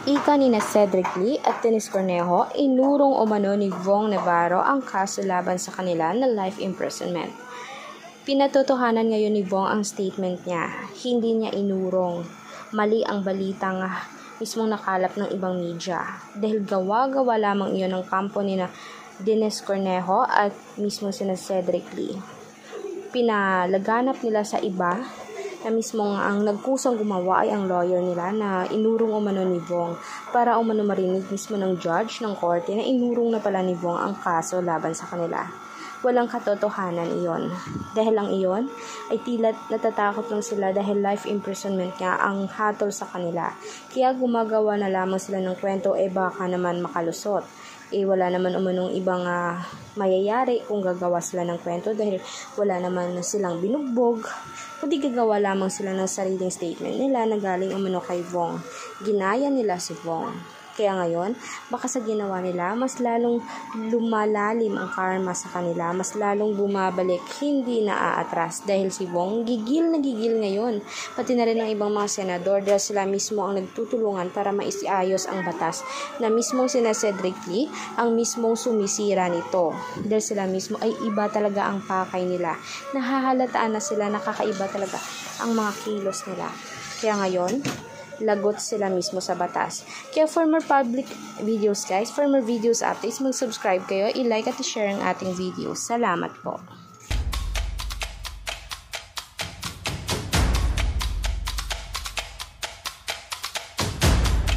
Ika ni Cedric Lee at Dennis Cornejo, inurong umano ni Vong Navarro ang kaso laban sa kanila na life imprisonment. Pinatotohanan ngayon ni Vong ang statement niya. Hindi niya inurong. Mali ang balitang mismong nakalap ng ibang media. Dahil gawa-gawa lamang iyon ng kampo ni na Dennis Cornejo at mismo si Cedric Lee. Pinalaganap nila sa iba na mismong ang nagkusang gumawa ay ang lawyer nila na inurong umano ni Vong para umano marinig mismo ng judge ng korte na inurong na pala ni Vong ang kaso laban sa kanila. Walang katotohanan iyon. Dahil ang iyon ay tila natatakot lang sila dahil life imprisonment nga ang hatol sa kanila. Kaya gumagawa na lamang sila ng kwento baka naman makalusot. Wala naman umanong ibang mayayari kung gagawa sila ng kwento dahil wala naman silang binugbog. Kundi gagawa lamang sila ng sariling statement nila na galing umano kay Vong. Ginaya nila si Vong. Kaya ngayon, baka sa ginawa nila, mas lalong lumalalim ang karma sa kanila, mas lalong bumabalik, hindi na aatras. Dahil si Vong, gigil na gigil ngayon. Pati na rin ang ibang mga senador dahil sila mismo ang nagtutulungan para maisiayos ang batas na mismong sina Cedric Lee ang mismong sumisira nito. Dahil sila mismo ay iba talaga ang pakay nila. Nahahalataan na sila, nakakaiba talaga ang mga kilos nila. Kaya ngayon, lagot sila mismo sa batas. Kaya for more public videos guys, for more videos updates, mag-subscribe kayo, i-like at i-share ang ating videos. Salamat po.